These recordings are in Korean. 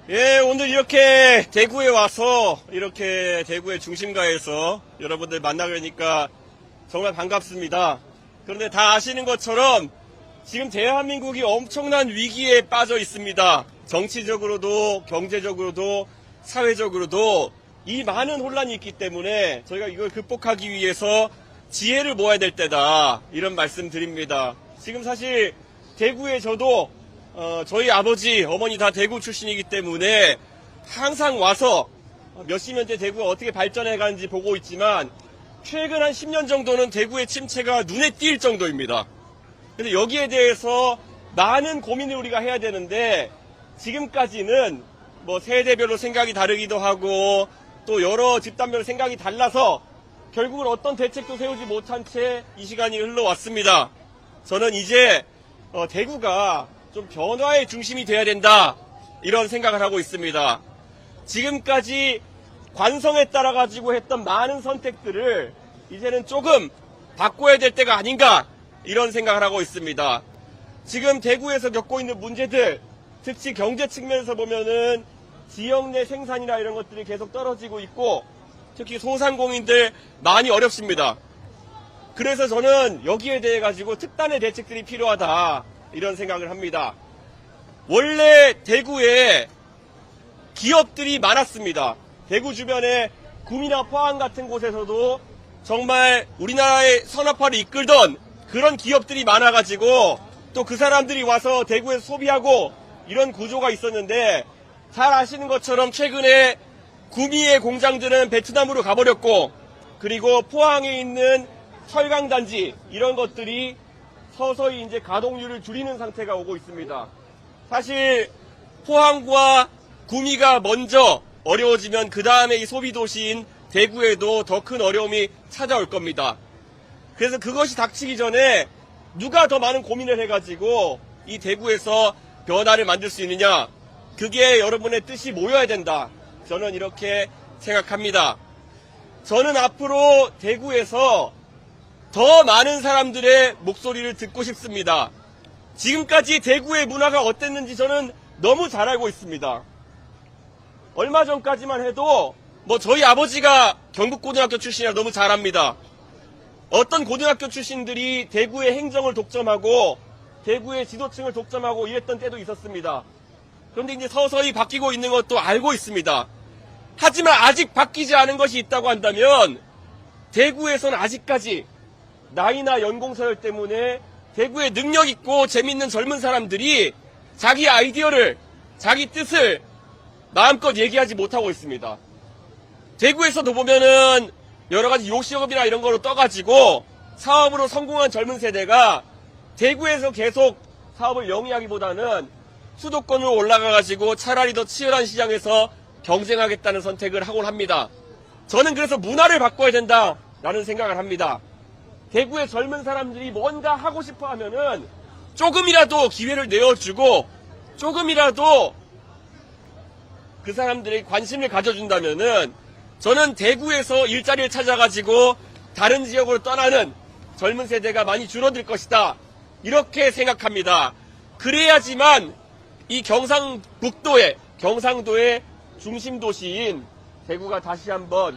예, 오늘 이렇게 대구에 와서 이렇게 대구의 중심가에서 여러분들 만나게 되니까 정말 반갑습니다. 그런데 다 아시는 것처럼 지금 대한민국이 엄청난 위기에 빠져 있습니다. 정치적으로도 경제적으로도 사회적으로도 이 많은 혼란이 있기 때문에 저희가 이걸 극복하기 위해서 지혜를 모아야 될 때다, 이런 말씀 드립니다. 지금 사실 대구에 저도 저희 아버지, 어머니 다 대구 출신이기 때문에 항상 와서 몇십 년째 대구가 어떻게 발전해 가는지 보고 있지만 최근 한 10년 정도는 대구의 침체가 눈에 띌 정도입니다. 근데 여기에 대해서 많은 고민을 우리가 해야 되는데 지금까지는 뭐 세대별로 생각이 다르기도 하고 또 여러 집단별로 생각이 달라서 결국은 어떤 대책도 세우지 못한 채 이 시간이 흘러왔습니다. 저는 이제 대구가 좀 변화의 중심이 돼야 된다, 이런 생각을 하고 있습니다. 지금까지 관성에 따라 가지고 했던 많은 선택들을 이제는 조금 바꿔야 될 때가 아닌가, 이런 생각을 하고 있습니다. 지금 대구에서 겪고 있는 문제들, 특히 경제 측면에서 보면은 지역 내 생산이나 이런 것들이 계속 떨어지고 있고 특히 소상공인들 많이 어렵습니다. 그래서 저는 여기에 대해 가지고 특단의 대책들이 필요하다, 이런 생각을 합니다. 원래 대구에 기업들이 많았습니다. 대구 주변에 구미나 포항 같은 곳에서도 정말 우리나라의 산업화를 이끌던 그런 기업들이 많아가지고 또 그 사람들이 와서 대구에서 소비하고 이런 구조가 있었는데 잘 아시는 것처럼 최근에 구미의 공장들은 베트남으로 가버렸고 그리고 포항에 있는 철강단지 이런 것들이 서서히 이제 가동률을 줄이는 상태가 오고 있습니다. 사실 포항과 구미가 먼저 어려워지면 그 다음에 이 소비도시인 대구에도 더 큰 어려움이 찾아올 겁니다. 그래서 그것이 닥치기 전에 누가 더 많은 고민을 해가지고 이 대구에서 변화를 만들 수 있느냐, 그게 여러분의 뜻이 모여야 된다, 저는 이렇게 생각합니다. 저는 앞으로 대구에서 더 많은 사람들의 목소리를 듣고 싶습니다. 지금까지 대구의 문화가 어땠는지 저는 너무 잘 알고 있습니다. 얼마 전까지만 해도 뭐 저희 아버지가 경북고등학교 출신이라 너무 잘 압니다. 어떤 고등학교 출신들이 대구의 행정을 독점하고 대구의 지도층을 독점하고 이랬던 때도 있었습니다. 그런데 이제 서서히 바뀌고 있는 것도 알고 있습니다. 하지만 아직 바뀌지 않은 것이 있다고 한다면 대구에서는 아직까지 나이나 연공서열 때문에 대구에 능력 있고 재밌는 젊은 사람들이 자기 아이디어를, 자기 뜻을 마음껏 얘기하지 못하고 있습니다. 대구에서도 보면은 여러 가지 요식업이나 이런 거로 떠가지고 사업으로 성공한 젊은 세대가 대구에서 계속 사업을 영위하기보다는 수도권으로 올라가가지고 차라리 더 치열한 시장에서 경쟁하겠다는 선택을 하곤 합니다. 저는 그래서 문화를 바꿔야 된다라는 생각을 합니다. 대구의 젊은 사람들이 뭔가 하고 싶어 하면은 조금이라도 기회를 내어주고 조금이라도 그 사람들에게 관심을 가져준다면은 저는 대구에서 일자리를 찾아가지고 다른 지역으로 떠나는 젊은 세대가 많이 줄어들 것이다, 이렇게 생각합니다. 그래야지만 이 경상북도의, 경상도의 중심 도시인 대구가 다시 한번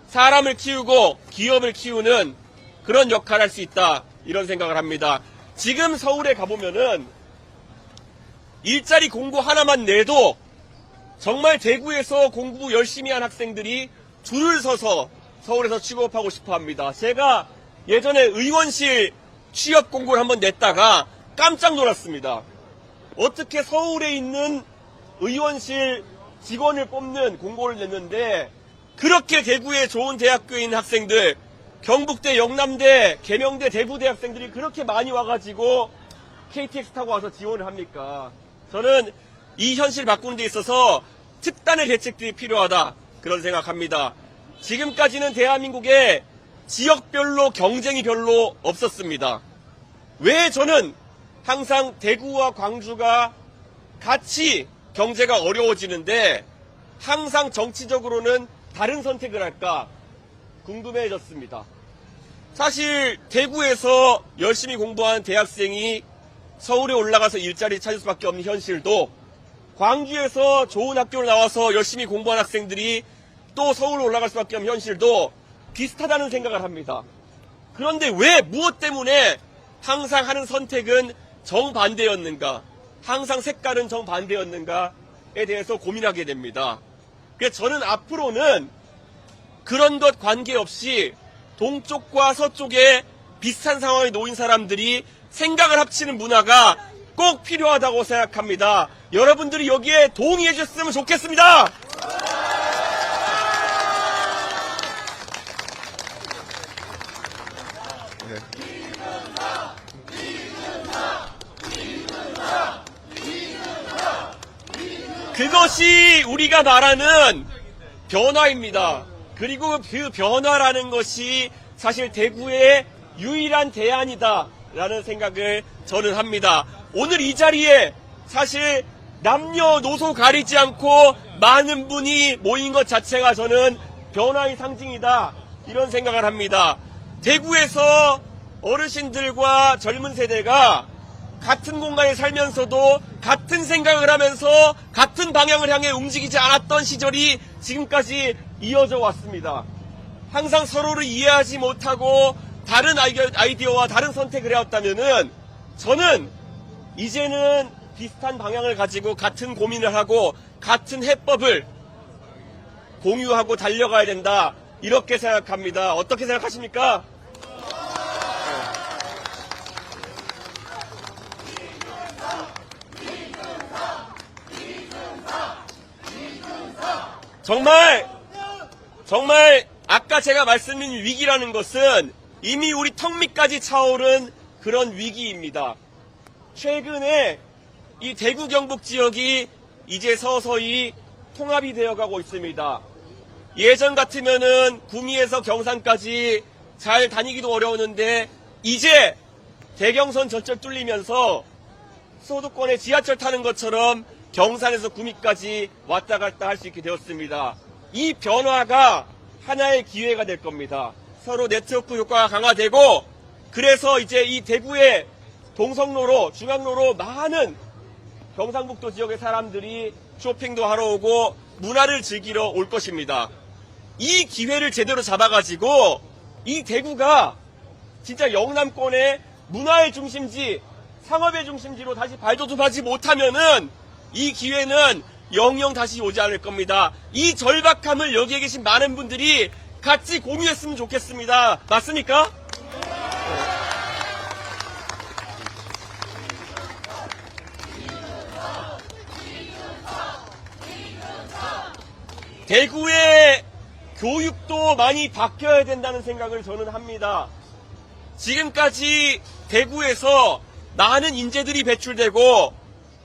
사람을 키우고 기업을 키우는 그런 역할을 할 수 있다, 이런 생각을 합니다. 지금 서울에 가보면은 일자리 공고 하나만 내도 정말 대구에서 공부 열심히 한 학생들이 줄을 서서 서울에서 취업하고 싶어 합니다. 제가 예전에 의원실 취업 공고를 한번 냈다가 깜짝 놀랐습니다. 어떻게 서울에 있는 의원실 직원을 뽑는 공고를 냈는데 그렇게 대구에 좋은 대학교에 있는 학생들, 경북대, 영남대, 계명대, 대구대 학생들이 그렇게 많이 와가지고 KTX 타고 와서 지원을 합니까? 저는 이 현실 바꾸는 데 있어서 특단의 대책들이 필요하다, 그런 생각합니다. 지금까지는 대한민국에 지역별로 경쟁이 별로 없었습니다. 왜 저는 항상 대구와 광주가 같이 경제가 어려워지는데 항상 정치적으로는 다른 선택을 할까 궁금해졌습니다. 사실 대구에서 열심히 공부한 대학생이 서울에 올라가서 일자리 찾을 수밖에 없는 현실도, 광주에서 좋은 학교를 나와서 열심히 공부한 학생들이 또 서울로 올라갈 수밖에 없는 현실도 비슷하다는 생각을 합니다. 그런데 왜, 무엇 때문에 항상 하는 선택은 정반대였는가, 항상 색깔은 정반대였는가에 대해서 고민하게 됩니다. 그래서 저는 앞으로는 그런 것 관계없이 동쪽과 서쪽에 비슷한 상황에 놓인 사람들이 생각을 합치는 문화가 꼭 필요하다고 생각합니다. 여러분들이 여기에 동의해 주셨으면 좋겠습니다. 그것이 우리가 말하는 변화입니다. 그리고 그 변화라는 것이 사실 대구의 유일한 대안이다라는 생각을 저는 합니다. 오늘 이 자리에 사실 남녀노소 가리지 않고 많은 분이 모인 것 자체가 저는 변화의 상징이다, 이런 생각을 합니다. 대구에서 어르신들과 젊은 세대가 같은 공간에 살면서도 같은 생각을 하면서 같은 방향을 향해 움직이지 않았던 시절이 지금까지 이어져 왔습니다. 항상 서로를 이해하지 못하고 다른 아이디어와 다른 선택을 해왔다면은, 저는 이제는 비슷한 방향을 가지고 같은 고민을 하고 같은 해법을 공유하고 달려가야 된다, 이렇게 생각합니다. 어떻게 생각하십니까? 정말 아까 제가 말씀드린 위기라는 것은 이미 우리 턱 밑까지 차오른 그런 위기입니다. 최근에 이 대구 경북 지역이 이제 서서히 통합이 되어가고 있습니다. 예전 같으면은 구미에서 경산까지 잘 다니기도 어려웠는데 이제 대경선 전철 뚫리면서 수도권에 지하철 타는 것처럼 경산에서 구미까지 왔다 갔다 할 수 있게 되었습니다. 이 변화가 하나의 기회가 될 겁니다. 서로 네트워크 효과가 강화되고, 그래서 이제 이 대구의 동성로로, 중앙로로 많은 경상북도 지역의 사람들이 쇼핑도 하러 오고 문화를 즐기러 올 것입니다. 이 기회를 제대로 잡아가지고 이 대구가 진짜 영남권의 문화의 중심지, 상업의 중심지로 다시 발돋움하지 못하면은 이 기회는 영영 다시 오지 않을 겁니다. 이 절박함을 여기에 계신 많은 분들이 같이 공유했으면 좋겠습니다. 맞습니까? 대구의 교육도 많이 바뀌어야 된다는 생각을 저는 합니다. 지금까지 대구에서 많은 인재들이 배출되고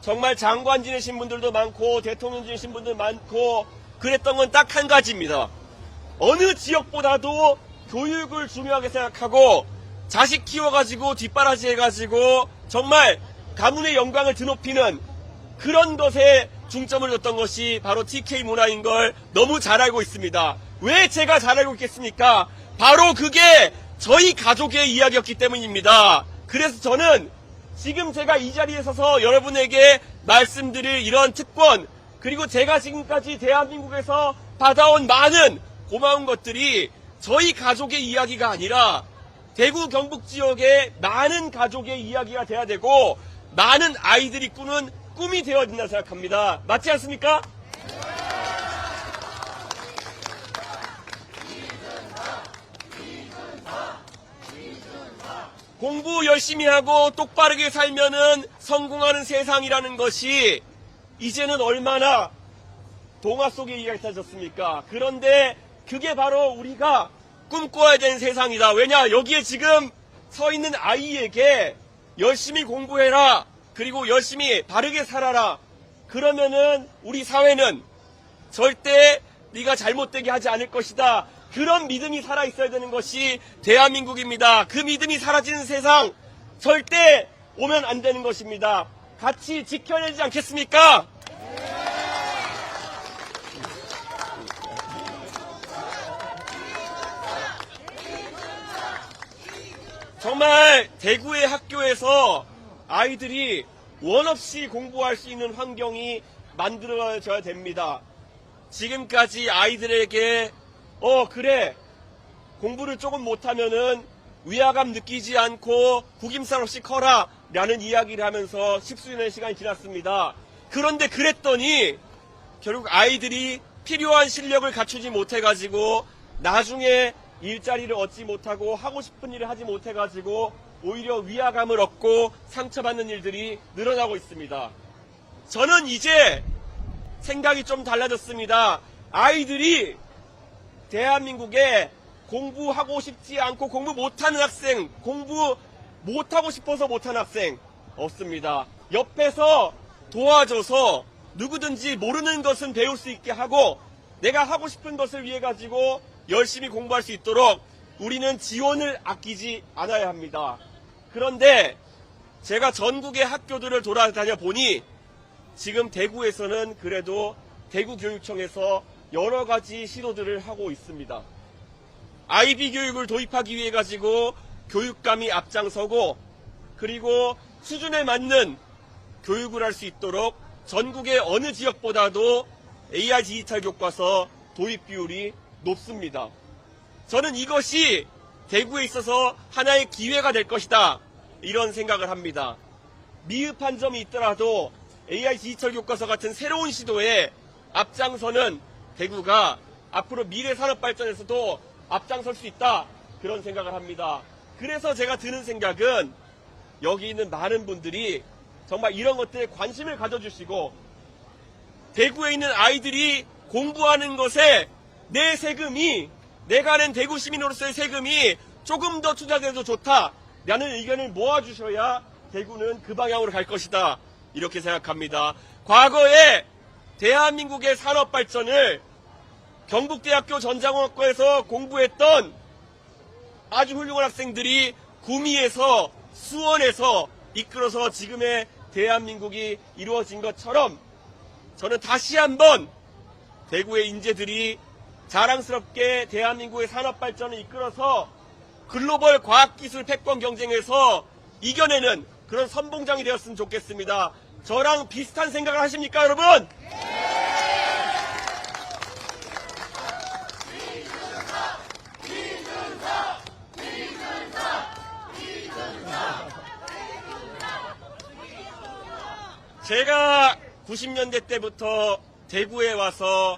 정말 장관 지내신 분들도 많고 대통령 지내신 분들 많고 그랬던 건 딱 한 가지입니다. 어느 지역보다도 교육을 중요하게 생각하고 자식 키워가지고 뒷바라지 해가지고 정말 가문의 영광을 드높이는 그런 것에 중점을 뒀던 것이 바로 TK 문화인 걸 너무 잘 알고 있습니다. 왜 제가 잘 알고 있겠습니까? 바로 그게 저희 가족의 이야기였기 때문입니다. 그래서 저는 지금 제가 이 자리에 서서 여러분에게 말씀드릴 이런 특권, 그리고 제가 지금까지 대한민국에서 받아온 많은 고마운 것들이 저희 가족의 이야기가 아니라 대구 경북 지역의 많은 가족의 이야기가 돼야 되고 많은 아이들이 꾸는 꿈이 되어야 된다고 생각합니다. 맞지 않습니까? 공부 열심히 하고 똑바르게 살면은 성공하는 세상이라는 것이 이제는 얼마나 동화 속의 이야기 같아졌습니까? 그런데 그게 바로 우리가 꿈꿔야 되는 세상이다. 왜냐? 여기에 지금 서 있는 아이에게 열심히 공부해라, 그리고 열심히 바르게 살아라, 그러면은 우리 사회는 절대 네가 잘못되게 하지 않을 것이다, 그런 믿음이 살아있어야 되는 것이 대한민국입니다. 그 믿음이 사라지는 세상 절대 오면 안 되는 것입니다. 같이 지켜야 되지 않겠습니까? 정말 대구의 학교에서 아이들이 원 없이 공부할 수 있는 환경이 만들어져야 됩니다. 지금까지 아이들에게 그래 공부를 조금 못하면은 위화감 느끼지 않고 구김살 없이 커라 라는 이야기를 하면서 십수년의 시간이 지났습니다. 그런데 그랬더니 결국 아이들이 필요한 실력을 갖추지 못해가지고 나중에 일자리를 얻지 못하고 하고 싶은 일을 하지 못해가지고 오히려 위화감을 얻고 상처받는 일들이 늘어나고 있습니다. 저는 이제 생각이 좀 달라졌습니다. 아이들이 대한민국에 공부하고 싶지 않고 공부 못하는 학생, 공부 못하고 싶어서 못하는 학생 없습니다. 옆에서 도와줘서 누구든지 모르는 것은 배울 수 있게 하고 내가 하고 싶은 것을 위해 가지고 열심히 공부할 수 있도록 우리는 지원을 아끼지 않아야 합니다. 그런데 제가 전국의 학교들을 돌아다녀 보니 지금 대구에서는 그래도 대구교육청에서 여러 가지 시도들을 하고 있습니다. IB 교육을 도입하기 위해 가지고 교육감이 앞장서고 그리고 수준에 맞는 교육을 할 수 있도록 전국의 어느 지역보다도 AI 디지털 교과서 도입 비율이 높습니다. 저는 이것이 대구에 있어서 하나의 기회가 될 것이다 이런 생각을 합니다. 미흡한 점이 있더라도 AI 디지털 교과서 같은 새로운 시도에 앞장서는 대구가 앞으로 미래 산업 발전에서도 앞장설 수 있다 그런 생각을 합니다. 그래서 제가 드는 생각은 여기 있는 많은 분들이 정말 이런 것들에 관심을 가져주시고 대구에 있는 아이들이 공부하는 것에 내 세금이 내가 낸 대구 시민으로서의 세금이 조금 더 투자돼도 좋다라는 의견을 모아주셔야 대구는 그 방향으로 갈 것이다 이렇게 생각합니다. 과거에 대한민국의 산업 발전을 경북대학교 전자공학과에서 공부했던 아주 훌륭한 학생들이 구미에서 수원에서 이끌어서 지금의 대한민국이 이루어진 것처럼 저는 다시 한번 대구의 인재들이 자랑스럽게 대한민국의 산업 발전을 이끌어서 글로벌 과학기술 패권 경쟁에서 이겨내는 그런 선봉장이 되었으면 좋겠습니다. 저랑 비슷한 생각을 하십니까, 여러분? 제가 90년대 때부터 대구에 와서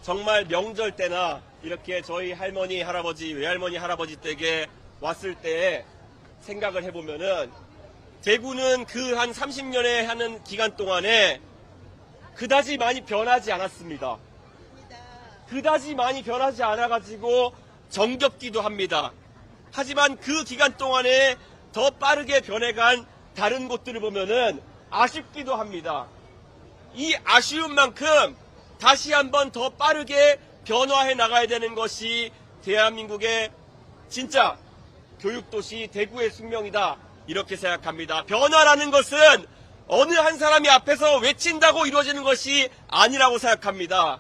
정말 명절 때나 이렇게 저희 할머니, 할아버지, 외할머니, 할아버지 댁에 왔을 때 생각을 해보면은 대구는 그 한 30년에 하는 기간 동안에 그다지 많이 변하지 않았습니다. 그다지 많이 변하지 않아가지고 정겹기도 합니다. 하지만 그 기간 동안에 더 빠르게 변해간 다른 곳들을 보면은 아쉽기도 합니다. 이 아쉬운 만큼 다시 한번 더 빠르게 변화해 나가야 되는 것이 대한민국의 진짜 교육도시 대구의 숙명이다 이렇게 생각합니다. 변화라는 것은 어느 한 사람이 앞에서 외친다고 이루어지는 것이 아니라고 생각합니다.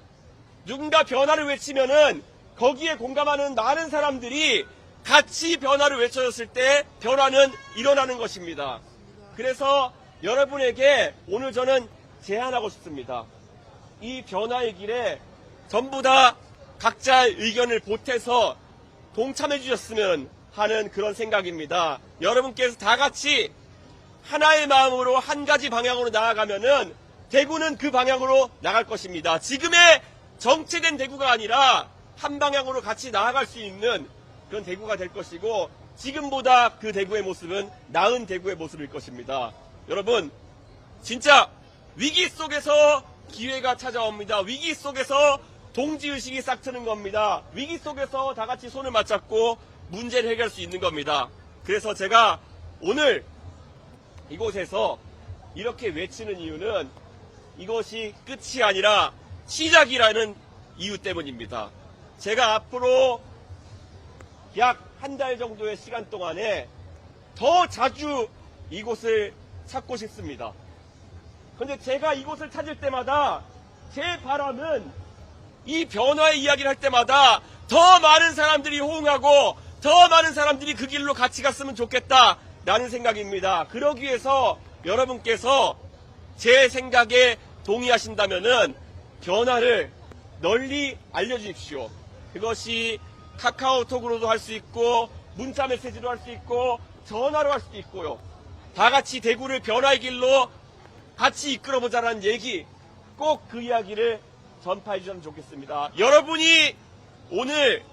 누군가 변화를 외치면은 거기에 공감하는 많은 사람들이 같이 변화를 외쳐줬을 때 변화는 일어나는 것입니다. 그래서 여러분에게 오늘 저는 제안하고 싶습니다. 이 변화의 길에 전부 다 각자의 의견을 보태서 동참해 주셨으면 하는 그런 생각입니다. 여러분께서 다 같이 하나의 마음으로 한 가지 방향으로 나아가면은 대구는 그 방향으로 나갈 것입니다. 지금의 정체된 대구가 아니라 한 방향으로 같이 나아갈 수 있는 그런 대구가 될 것이고 지금보다 그 대구의 모습은 나은 대구의 모습일 것입니다. 여러분 진짜 위기 속에서 기회가 찾아옵니다. 위기 속에서 동지의식이 싹 트는 겁니다. 위기 속에서 다 같이 손을 맞잡고 문제를 해결할 수 있는 겁니다. 그래서 제가 오늘 이곳에서 이렇게 외치는 이유는 이것이 끝이 아니라 시작이라는 이유 때문입니다. 제가 앞으로 약 한 달 정도의 시간 동안에 더 자주 이곳을 찾고 싶습니다. 근데 제가 이곳을 찾을 때마다 제 바람은 이 변화의 이야기를 할 때마다 더 많은 사람들이 호응하고 더 많은 사람들이 그 길로 같이 갔으면 좋겠다라는 생각입니다. 그러기 위해서 여러분께서 제 생각에 동의하신다면은 변화를 널리 알려주십시오. 그것이 카카오톡으로도 할 수 있고 문자 메시지로 할 수 있고 전화로 할 수도 있고요. 다 같이 대구를 변화의 길로 같이 이끌어보자라는 얘기, 꼭 그 이야기를 전파해 주시면 좋겠습니다. 여러분이 오늘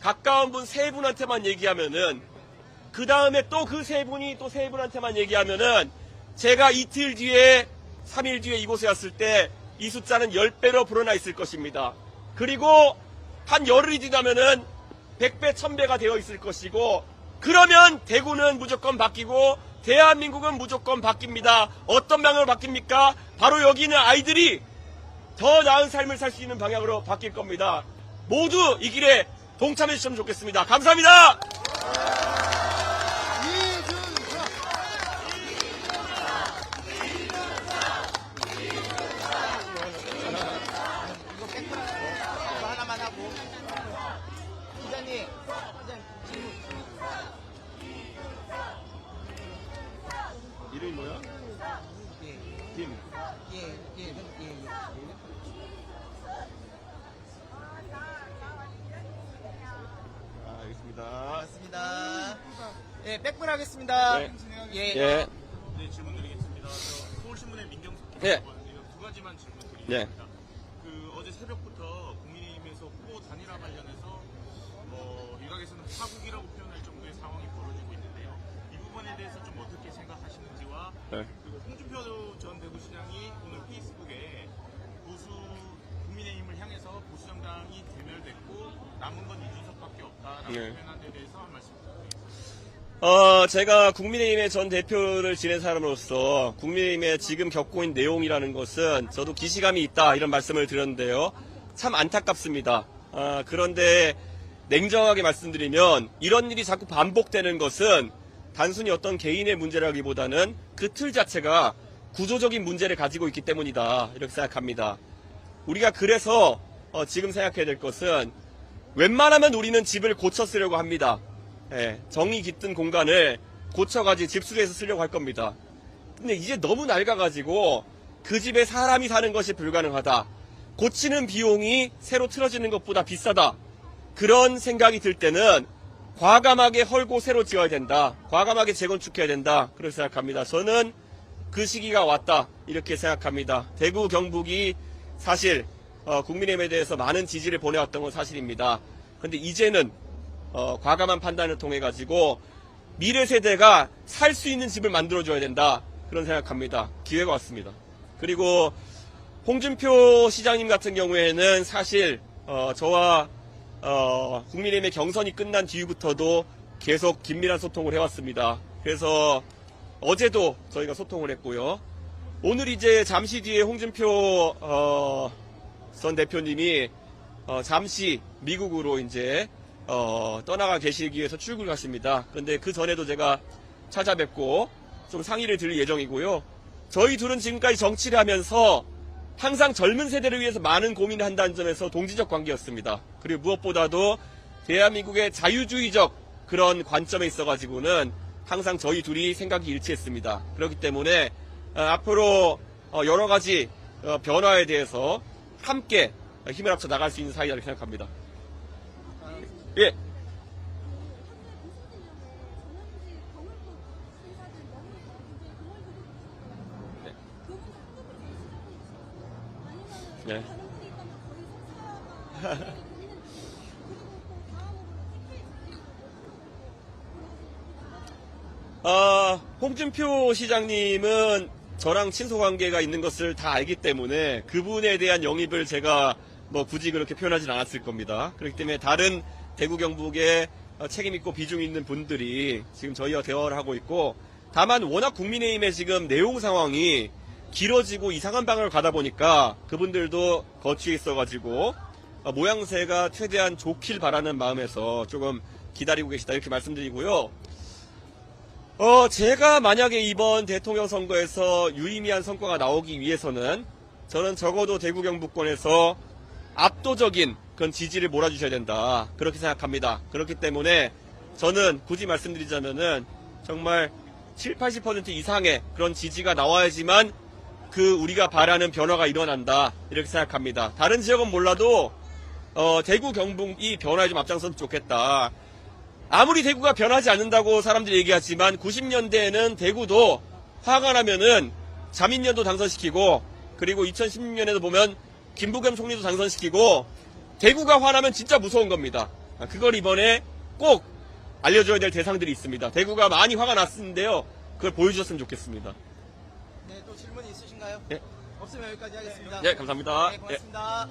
가까운 분 세 분한테만 얘기하면은 그 다음에 또 그 세 분이 또 세 분한테만 얘기하면은 제가 이틀 뒤에 3일 뒤에 이곳에 왔을 때 이 숫자는 10배로 불어나 있을 것입니다. 그리고 한 열흘이 지나면은 100배, 1000배가 되어 있을 것이고, 그러면 대구는 무조건 바뀌고 대한민국은 무조건 바뀝니다. 어떤 방향으로 바뀝니까? 바로 여기 있는 아이들이 더 나은 삶을 살 수 있는 방향으로 바뀔 겁니다. 모두 이 길에 동참해 주시면 좋겠습니다. 감사합니다. 이거 하나만 하고 기자님 질문. 이름이 뭐야? 예, 김. 예. 알겠습니다. 맞습니다. 예, 백분 하겠습니다. 네. 예. 예. 네, 질문 드리겠습니다. 서울신문의 민경석 예. 기자인데요. 두 가지만 질문 예. 드리겠습니다. 어제 새벽부터 국민의힘에서 후보 단일화 관련해서 일각에서는 파국이라고 표현할 정도의 상황이 벌어지고 있는데요. 이 부분에 대해서 좀 어떻게 생각하시는지와 네. 그리고 홍준표 전 대구시장이 오늘 페이스북에 국민의힘을 향해서 보수 정당이 괴멸됐고 남은 건 이준석밖에 없다라고 네. 표현한 데 대해서 한 말씀 부탁드립니다. 제가 국민의힘의 전 대표를 지낸 사람으로서 국민의힘에 지금 겪고 있는 내용이라는 것은 저도 기시감이 있다 이런 말씀을 드렸는데요. 참 안타깝습니다. 그런데 냉정하게 말씀드리면 이런 일이 자꾸 반복되는 것은 단순히 어떤 개인의 문제라기보다는 그 틀 자체가 구조적인 문제를 가지고 있기 때문이다 이렇게 생각합니다. 우리가 그래서 지금 생각해야 될 것은 웬만하면 우리는 집을 고쳐 쓰려고 합니다. 예, 정이 깃든 공간을 고쳐가지고 집수리해서 쓰려고 할 겁니다. 근데 이제 너무 낡아가지고 그 집에 사람이 사는 것이 불가능하다. 고치는 비용이 새로 틀어지는 것보다 비싸다. 그런 생각이 들 때는 과감하게 헐고 새로 지어야 된다. 과감하게 재건축해야 된다. 그렇게 생각합니다. 저는 그 시기가 왔다. 이렇게 생각합니다. 대구, 경북이 사실 국민의힘에 대해서 많은 지지를 보내왔던 건 사실입니다. 근데 이제는 과감한 판단을 통해 가지고 미래 세대가 살 수 있는 집을 만들어줘야 된다. 그런 생각합니다. 기회가 왔습니다. 그리고 홍준표 시장님 같은 경우에는 사실 저와 국민의힘의 경선이 끝난 뒤부터도 계속 긴밀한 소통을 해왔습니다. 그래서 어제도 저희가 소통을 했고요. 오늘 이제 잠시 뒤에 홍준표 전 대표님이 잠시 미국으로 이제 떠나가 계시기 위해서 출국을 하십니다. 그런데 그 전에도 제가 찾아뵙고 좀 상의를 드릴 예정이고요. 저희 둘은 지금까지 정치를 하면서 항상 젊은 세대를 위해서 많은 고민을 한다는 점에서 동지적 관계였습니다. 그리고 무엇보다도 대한민국의 자유주의적 그런 관점에 있어가지고는 항상 저희 둘이 생각이 일치했습니다. 그렇기 때문에 앞으로 여러 가지 변화에 대해서 함께 힘을 합쳐 나갈 수 있는 사이라고 생각합니다. 예. 네. 홍준표 시장님은 저랑 친소 관계가 있는 것을 다 알기 때문에 그분에 대한 영입을 제가 굳이 그렇게 표현하진 않았을 겁니다. 그렇기 때문에 다른 대구 경북에 책임있고 비중 있는 분들이 지금 저희와 대화를 하고 있고, 다만 워낙 국민의힘의 지금 내용 상황이 길어지고 이상한 방향을 가다 보니까 그분들도 거취해 있어가지고 모양새가 최대한 좋길 바라는 마음에서 조금 기다리고 계시다 이렇게 말씀드리고요. 제가 만약에 이번 대통령 선거에서 유의미한 성과가 나오기 위해서는 저는 적어도 대구 경북권에서 압도적인 그런 지지를 몰아주셔야 된다 그렇게 생각합니다. 그렇기 때문에 저는 굳이 말씀드리자면은 정말 7, 80% 이상의 그런 지지가 나와야지만 우리가 바라는 변화가 일어난다 이렇게 생각합니다. 다른 지역은 몰라도 대구 경북이 변화에 좀 앞장서면 좋겠다. 아무리 대구가 변하지 않는다고 사람들이 얘기하지만 90년대에는 대구도 화가 나면은 자민련도 당선시키고 그리고 2016년에도 보면 김부겸 총리도 당선시키고 대구가 화나면 진짜 무서운 겁니다. 그걸 이번에 꼭 알려줘야 될 대상들이 있습니다. 대구가 많이 화가 났는데요. 그걸 보여주셨으면 좋겠습니다. 네, 또 질문 있으신가요? 네. 없으면 여기까지 하겠습니다. 네, 감사합니다. 네, 고맙습니다.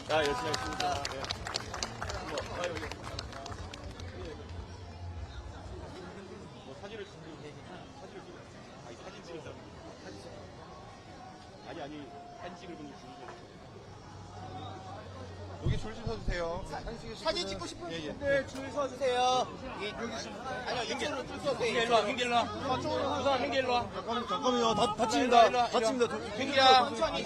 자, 열심히 하겠습니다. 네. 사진을 찍는 사진을 찍는 아니 사진 찍는 사람 아니 사진 찍을 분이 주는 거 여기 줄 좀 서주세요. 사진 찍고 싶은 예, 예. 분들 줄 서주세요. 아니요, 이쪽으로 줄 서주세요. 일로 와, 민기 일로 와. 우선 민기 일로 와. 잠깐만요. 다칩니다. 다칩니다. 민기야. 천천히.